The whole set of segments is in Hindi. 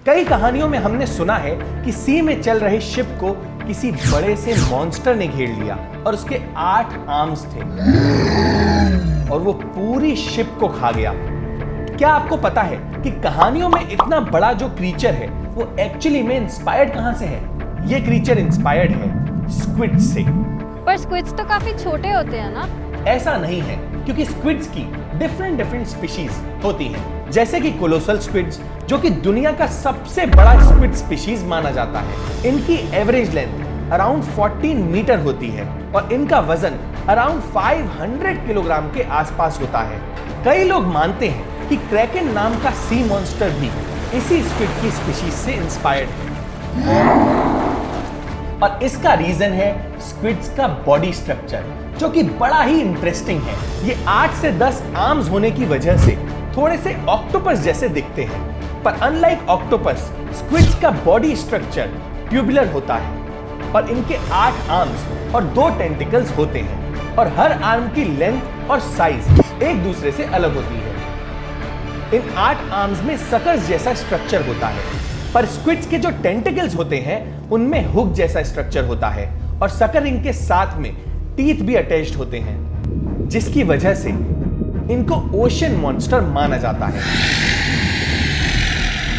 कई कहानियों में हमने सुना है कि सी में चल रहे शिप को किसी बड़े से मॉन्स्टर ने घेर लिया और उसके 8 आर्म्स थे और वो पूरी शिप को खा गया। क्या आपको पता है कि कहानियों में इतना बड़ा जो क्रीचर है वो एक्चुअली में इंस्पायर्ड कहां से है? ये क्रीचर इंस्पायर्ड है स्क्विड से। पर स्क्विड्स तो काफी छोटे होते हैं ना? ऐसा नहीं है, क्योंकि स्क्विड्स की डिफरेंट स्पीशीज होती हैं, जैसे कि कोलोसल स्क्विड्स जो कि दुनिया का सबसे बड़ा स्क्विड स्पीशीज माना जाता है। इनकी एवरेज लेंथ अराउंड 14 मीटर होती है और इनका वजन अराउंड 500 किलोग्राम के आसपास होता है। कई लोग मानते हैं कि क्रैकन नाम का सी मॉन्स्टर भी इसी स्क्विड की स्पीशीज से इंस्पायर्ड है और इसका रीजन है स्क्विड्स का बॉडी स्ट्रक्चर जो कि बड़ा ही इंटरेस्टिंग है। ये 8 से 10 आर्म्स होने की वजह से थोड़े से ऑक्टोपस जैसे दिखते हैं, पर अनलाइक ऑक्टोपस स्क्विड्स का बॉडी स्ट्रक्चर ट्यूबुलर होता है और इनके 8 आर्म्स और 2 टेंटिकल्स होते हैं और हर आर्म की लेंथ और साइज एक दूसरे से अलग होती है। इन 8 आर्म्स में सकर्स जैसा स्ट्रक्चर होता है, पर स्क्विड्स के जो टेंटिकल्स होते हैं उनमें हुक जैसा स्ट्रक्चर होता है और सकर रिंग के साथ में टीथ भी अटैच्ड होते हैं, जिसकी वजह से इनको ओशन मॉन्स्टर माना जाता है।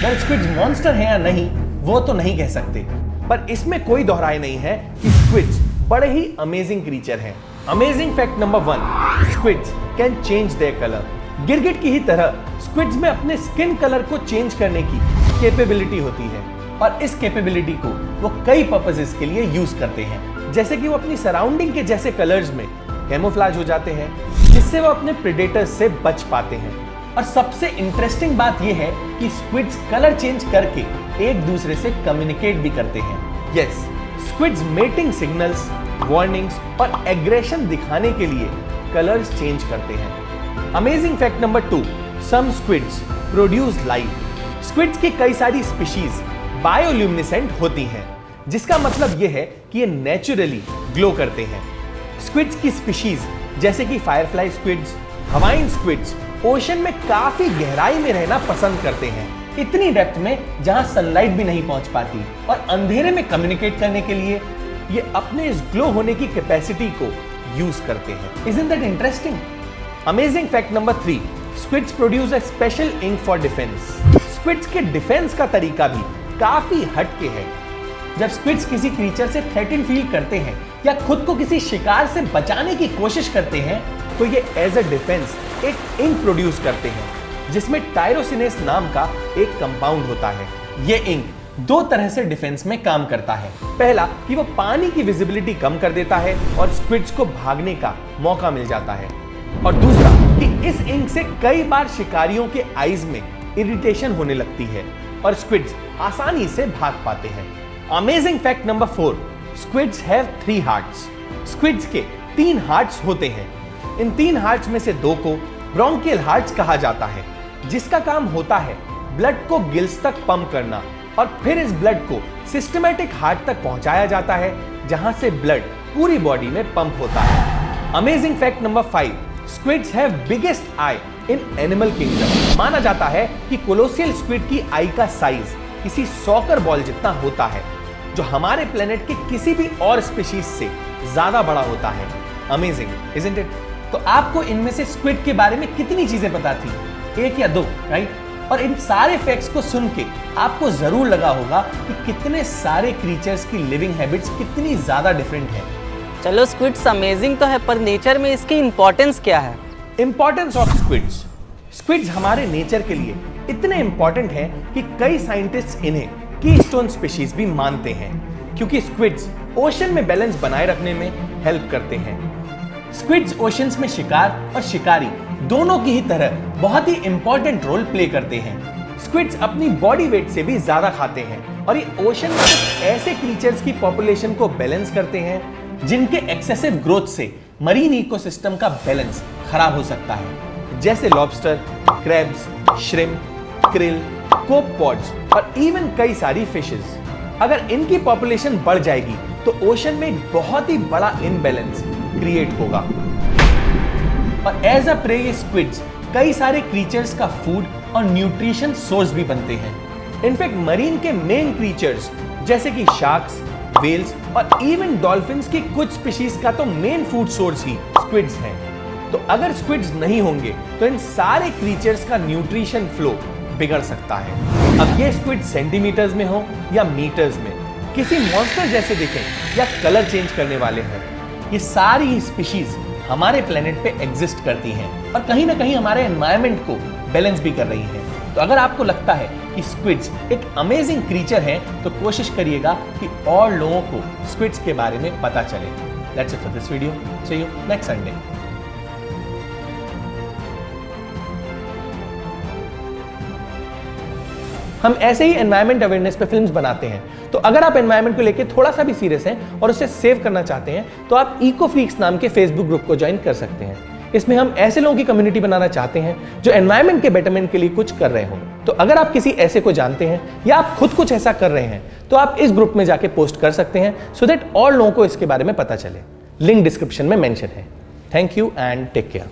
वेल, स्क्विड्स मॉन्स्टर हैं या नहीं वो तो नहीं कह सकते, पर इसमें कोई दोहराई नहीं है कि स्क्विड्स बड़े ही अमेजिंग क्रीचर हैं। Amazing fact number 1, squids can change their colour. गिरगिट की ही तरह स्क्विड्स में अपने स्किन कलर को चेंज करने की कैपेबिलिटी होती है और इस कैपेबिलिटी को वो कई पर्पसेस के लिए यूज करते हैं, जैसे कि वो अपनी सराउंडिंग के जैसे कलर्स में कैमोफ्लेज हो जाते हैं, जिससे वो अपने प्रेडेटर्स से बच पाते हैं। और सबसे इंटरेस्टिंग बात यह है कि स्क्विड्स कलर चेंज करके एक दूसरे से कम्युनिकेट भी करते हैं। Yes, squids mating signals, warnings और एग्रेशन दिखाने के लिए कलर्स चेंज करते हैं। अमेजिंग फैक्ट नंबर 2, सम स्क्विड्स प्रोड्यूस लाइट। स्क्विड्स की कई सारी स्पीशीज बायोल्यूमिनेसेंट होती हैं, जिसका मतलब यह है कि ये नेचुरली ग्लो करते हैं। स्क्विड्स की स्पीशीज जैसे कि Firefly squids, Hawaiian squids ocean में काफी गहराई में रहना पसंद करते हैं, इतनी डेप्थ में जहां सनलाइट भी नहीं पहुंच पाती, और अंधेरे में कम्युनिकेट करने के लिए ये अपने इस ग्लो होने की कैपेसिटी को यूज करते हैं। Isn't that interesting? Amazing fact number 3, squids produce a special ink for defence. Squids के डिफेंस का तरीका भी काफी हटके है। जब स्क्विड्स किसी क्रीचर से थ्रेटेन फील करते हैं या खुद को किसी शिकार से बचाने की कोशिश करते हैं, तो ये एज अ डिफेंस एक इंक प्रोड्यूस करते हैं, जिसमें टायरोसिनेस नाम का एक कंपाउंड होता है। ये इंक 2 तरह से डिफेंस में काम करता है। पहला कि वो पानी की विजिबिलिटी कम कर देता है और स्क्विड्स को भागने का मौका मिल जाता है, और दूसरा कि इस इंक से कई बार शिकारियों के आईज में इरिटेशन होने लगती है और स्क्विड्स आसानी से भाग पाते हैं। Amazing fact number 4, squids have 3 hearts. Squids के 3 हार्ट्स होते हैं। इन 3 हार्ट्स में से 2 को ब्रोंकियल हार्ट्स कहा जाता है, जिसका काम होता है ब्लड को गिल्स तक पंप करना और फिर इस ब्लड को सिस्टमैटिक हार्ट तक पहुंचाया जाता है, जहां से ब्लड पूरी बॉडी में पंप होता है। Amazing fact number 5, squids have biggest I in animal kingdom. माना जाता है कि कोलोसियल स्क्विड की आई का साइज किसी सॉकर बॉल जितना होता है, जो हमारे प्लेनेट के किसी भी और स्पीशीज से ज्यादा बड़ा होता है। Amazing, isn't it? तो आपको इनमें से स्क्विड के बारे में कितनी चीजें पता थी? 1 या 2, राइट? और इन सारे फैक्ट्स को सुन के आपको जरूर लगा होगा कि कितने सारे क्रीचर्स की लिविंग हैबिट्स कितनी ज्यादा डिफरेंट है। चलो, स्क्विड्स अमेजिंग तो है, पर नेचर में इसकी इंपॉर्टेंस क्या है? Importance of squids. स्क्विड्स हमारे नेचर के लिए इतने इंपॉर्टेंट हैं कि कई साइंटिस्ट्स इन्हें कीस्टोन स्पीशीज भी मानते हैं, क्योंकि स्क्विड्स ओशन में बैलेंस बनाए रखने में हेल्प करते हैं। स्क्विड्स ओशंस में शिकार और शिकारी दोनों की ही तरह बहुत ही इंपॉर्टेंट रोल प्ले करते हैं। स्क्विड्स अपनी बॉडी वेट से भी ज्यादा खाते हैं और ये ओशन में कुछ ऐसे क्रीचर्स की पॉपुलेशन को बैलेंस करते हैं जिनके एक्सेसिव ग्रोथ से मरीन इकोसिस्टम का बैलेंस खराब हो सकता है, जैसे लॉबस्टर, क्रैब्स, श्रिम्प, क्रिल, कोपपॉड्स और इवन कई सारी फिशेस। अगर इनकी पॉपुलेशन बढ़ जाएगी तो ओशन में एक बहुत ही बड़ा इनबैलेंस क्रिएट होगा। और एज अ प्रे स्क्विड्स कई सारे क्रीचर्स का फूड और न्यूट्रिशन सोर्स भी बनते हैं। इनफैक्ट मरीन के मेन क्रीचर्स जैसे कि शार्क्स, वेल्स और इवन डॉल्फिन्स की कुछ स्पीशीज का तो मेन फूड सोर्स ही स्क्विड्स हैं। तो अगर स्क्विड्स नहीं होंगे तो इन सारे क्रीचर्स का न्यूट्रिशन फ्लो बिगड़ सकता है। अब ये स्क्विड सेंटीमीटर्स में हो या मीटर्स में, किसी मॉन्स्टर जैसे दिखें या कलर चेंज करने वाले हैं, ये सारी स्पीशीज हमारे प्लेनेट पे एग्जिस्ट करती हैं और कहीं ना कहीं हमारे एनवायरनमेंट को बैलेंस भी कर रही हैं। तो अगर आपको लगता है कि स्क्विड्स एक अमेजिंग क्रीचर हैं, तो कोशिश करिएगा कि और लोगों को स्क्विड्स के बारे में पता चले। That's it for this video. See you next Sunday. हम ऐसे ही एनवायरनमेंट अवेयरनेस पे फिल्म्स बनाते हैं, तो अगर आप एनवायरनमेंट को लेकर थोड़ा सा भी सीरियस हैं और उसे सेव करना चाहते हैं तो आप इको फ्रीक्स नाम के फेसबुक ग्रुप को ज्वाइन कर सकते हैं। इसमें हम ऐसे लोगों की कम्युनिटी बनाना चाहते हैं जो एनवायरनमेंट के बेटरमेंट के लिए कुछ कर रहे हों। तो अगर आप किसी ऐसे को जानते हैं या आप खुद कुछ ऐसा कर रहे हैं तो आप इस ग्रुप में जाके पोस्ट कर सकते हैं सो दैट और लोगों को इसके बारे में पता चले। लिंक डिस्क्रिप्शन में मेंशन है। Thank you and take care.